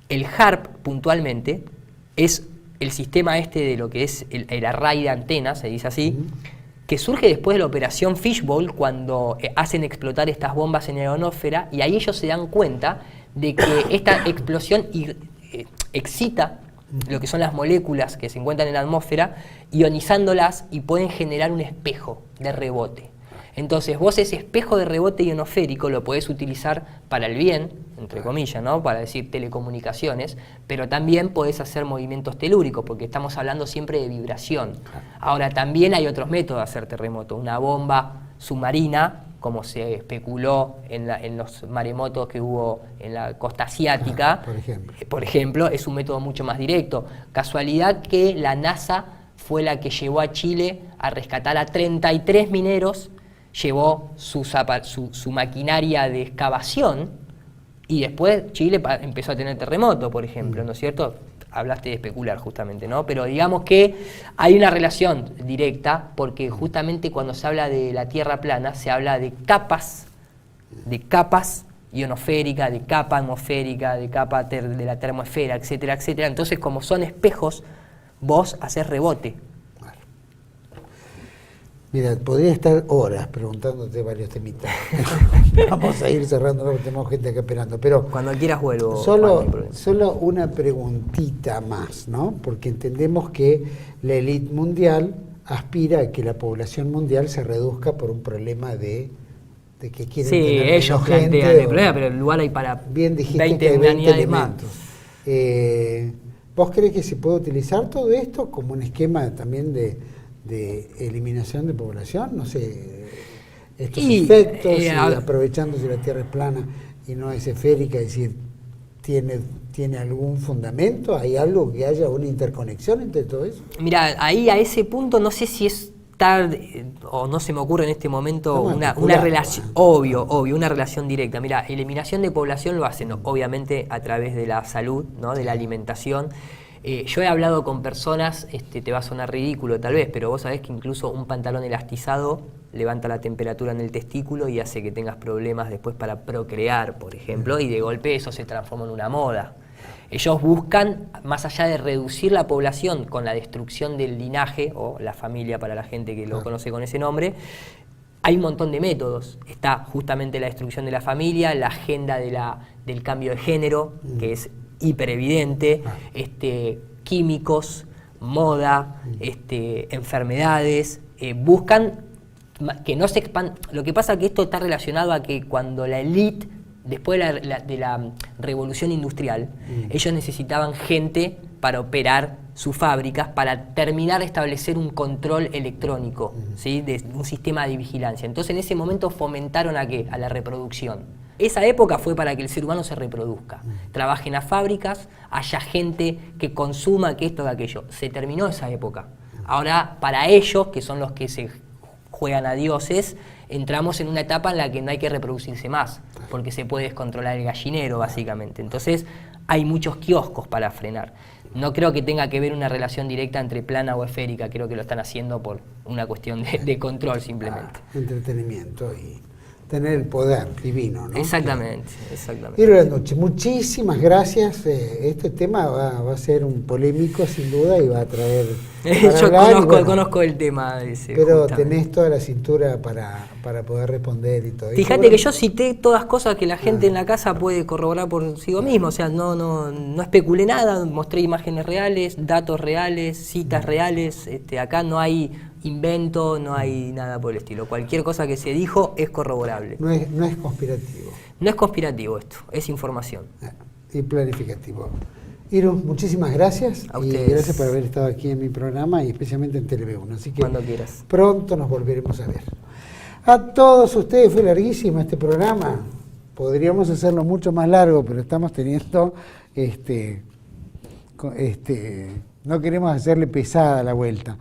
El HAARP, puntualmente, es el sistema de lo que es el array de antenas, se dice así, que surge después de la operación Fishbowl, cuando hacen explotar estas bombas en la ionosfera, y ahí ellos se dan cuenta de que esta explosión excita lo que son las moléculas que se encuentran en la atmósfera, ionizándolas y pueden generar un espejo de rebote. Entonces vos ese espejo de rebote ionosférico lo podés utilizar para el bien, entre comillas, ¿no? Para decir telecomunicaciones, pero también podés hacer movimientos telúricos, porque estamos hablando siempre de vibración. Ahora también hay otros métodos de hacer terremoto, una bomba submarina, como se especuló en los maremotos que hubo en la costa asiática, por ejemplo, es un método mucho más directo. Casualidad que la NASA fue la que llevó a Chile a rescatar a 33 mineros, llevó su maquinaria de excavación y después Chile empezó a tener terremoto, por ejemplo, ¿no es cierto? hablaste de especular justamente, ¿no? Pero digamos que hay una relación directa, porque justamente cuando se habla de la Tierra plana, se habla de capas ionosférica, de capa atmosférica, de capa de la termosfera, etcétera, etcétera. Entonces, como son espejos, vos haces rebote. Mira, podría estar horas preguntándote varios temitas. Vamos a ir cerrando, porque tenemos gente acá esperando. Pero cuando quieras vuelvo. Solo una preguntita más, ¿no? Porque entendemos que la élite mundial aspira a que la población mundial se reduzca por un problema de que quieren tener ellos plantean el problema, pero el lugar hay para bien dijiste 20 que hay 20 elementos. ¿Vos crees que se puede utilizar todo esto como un esquema también de eliminación de población? No sé, estos efectos, aprovechándose la Tierra es plana y no es esférica, es decir, ¿tiene algún fundamento? ¿Hay algo que haya una interconexión entre todo eso? Mira, ahí a ese punto no sé si es o no se me ocurre en este momento una relación, obvio, una relación directa. Mira, eliminación de población lo hacen obviamente a través de la salud, ¿no? De la alimentación. Yo he hablado con personas, te va a sonar ridículo tal vez, pero vos sabés que incluso un pantalón elastizado levanta la temperatura en el testículo y hace que tengas problemas después para procrear, por ejemplo, y de golpe eso se transforma en una moda. Ellos buscan, más allá de reducir la población con la destrucción del linaje, o la familia para la gente que lo conoce con ese nombre, hay un montón de métodos. Está justamente la destrucción de la familia, la agenda del cambio de género, que es hiper evidente, químicos, moda, enfermedades, buscan que no se expanda. Lo que pasa es que esto está relacionado a que cuando la élite, después de la revolución industrial, ellos necesitaban gente para operar sus fábricas, para terminar de establecer un control electrónico, ¿sí? De un sistema de vigilancia. Entonces en ese momento fomentaron ¿a qué? A la reproducción. Esa época fue para que el ser humano se reproduzca, trabaje en las fábricas, haya gente que consuma que esto, que aquello. Se terminó esa época. Ahora, para ellos, que son los que se juegan a dioses, entramos en una etapa en la que no hay que reproducirse más, porque se puede descontrolar el gallinero, básicamente. Entonces, hay muchos kioscos para frenar. No creo que tenga que ver una relación directa entre plana o esférica, creo que lo están haciendo por una cuestión de control, simplemente. Entretenimiento y tener el poder divino, ¿no? Exactamente. Iro Landucci, muchísimas gracias. Este tema va a ser un polémico sin duda y va a traer... Yo conozco el tema ese. Pero justamente. tenés toda la cintura para poder responder y todo. Fíjate que yo cité todas cosas que la gente en la casa puede corroborar por sí mismo. O sea, no especulé nada, mostré imágenes reales, datos reales, citas reales. Acá no hay invento, no hay nada por el estilo. Cualquier cosa que se dijo es corroborable. No es conspirativo. No es conspirativo esto, es información. Y planificativo. Iro, muchísimas gracias. A y ustedes. gracias por haber estado aquí en mi programa y especialmente en Tele1. Así que cuando quieras. Pronto nos volveremos a ver. A todos ustedes, fue larguísimo este programa. Podríamos hacerlo mucho más largo, pero estamos teniendo no queremos hacerle pesada la vuelta.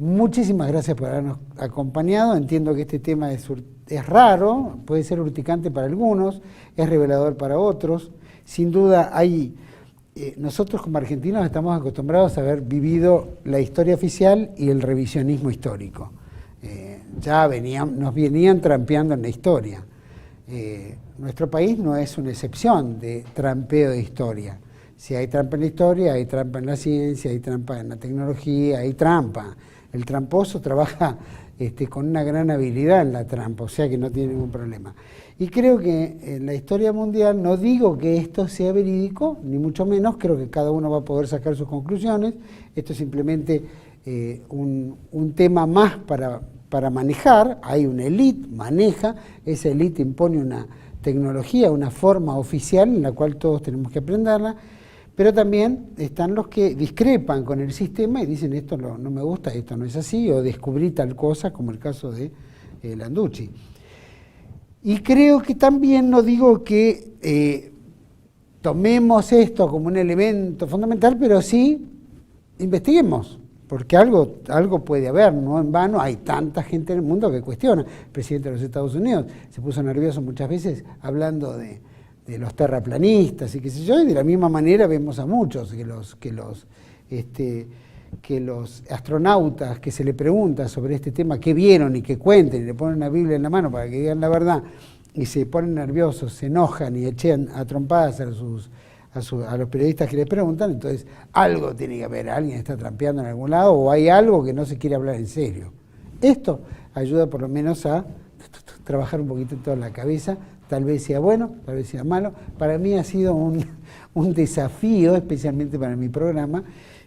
Muchísimas gracias por habernos acompañado. Entiendo que este tema es raro, puede ser urticante para algunos, es revelador para otros. Sin duda nosotros como argentinos estamos acostumbrados a haber vivido la historia oficial y el revisionismo histórico. Nos venían trampeando en la historia. Nuestro país no es una excepción de trampeo de historia. Si hay trampa en la historia, hay trampa en la ciencia, hay trampa en la tecnología, hay trampa. El tramposo trabaja con una gran habilidad en la trampa, o sea que no tiene ningún problema. Y creo que en la historia mundial, no digo que esto sea verídico, ni mucho menos, creo que cada uno va a poder sacar sus conclusiones. Esto es simplemente un tema más para manejar. Hay una élite, maneja, esa élite impone una tecnología, una forma oficial en la cual todos tenemos que aprenderla. Pero también están los que discrepan con el sistema y dicen esto no me gusta, esto no es así, o descubrí tal cosa, como el caso de Landucci. Y creo que también no digo que tomemos esto como un elemento fundamental, pero sí investiguemos, porque algo puede haber, no en vano hay tanta gente en el mundo que cuestiona. El presidente de los Estados Unidos se puso nervioso muchas veces hablando de los terraplanistas y qué sé yo, y de la misma manera vemos a muchos que los astronautas que se le pregunta sobre este tema, qué vieron y que cuenten, y le ponen una Biblia en la mano para que digan la verdad, y se ponen nerviosos, se enojan y echan a trompadas a los periodistas que les preguntan, entonces algo tiene que haber, alguien está trampeando en algún lado, o hay algo que no se quiere hablar en serio. Esto ayuda por lo menos a trabajar un poquito en toda la cabeza, tal vez sea bueno, tal vez sea malo. Para mí ha sido un desafío, especialmente para mi programa,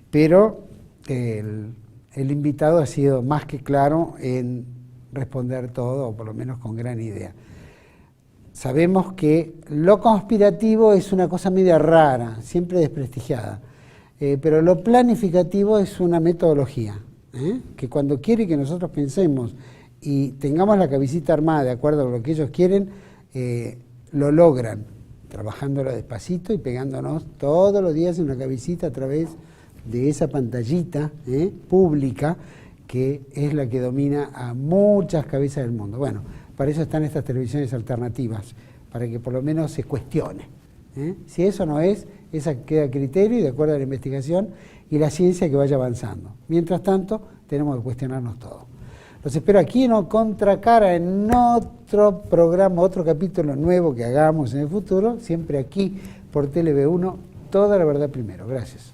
pero el invitado ha sido más que claro en responder todo, o por lo menos con gran idea. Sabemos que lo conspirativo es una cosa media rara, siempre desprestigiada, pero lo planificativo es una metodología, que cuando quiere que nosotros pensemos y tengamos la cabecita armada de acuerdo a lo que ellos quieren, lo logran, trabajándolo despacito y pegándonos todos los días en una cabecita a través de esa pantallita pública que es la que domina a muchas cabezas del mundo. Bueno, para eso están estas televisiones alternativas, para que por lo menos se cuestione. Si eso no es, esa queda a criterio y de acuerdo a la investigación y la ciencia que vaya avanzando. Mientras tanto, tenemos que cuestionarnos todo. Los espero aquí en Contracara, en otro programa, otro capítulo nuevo que hagamos en el futuro, siempre aquí por TLV1, toda la verdad primero. Gracias.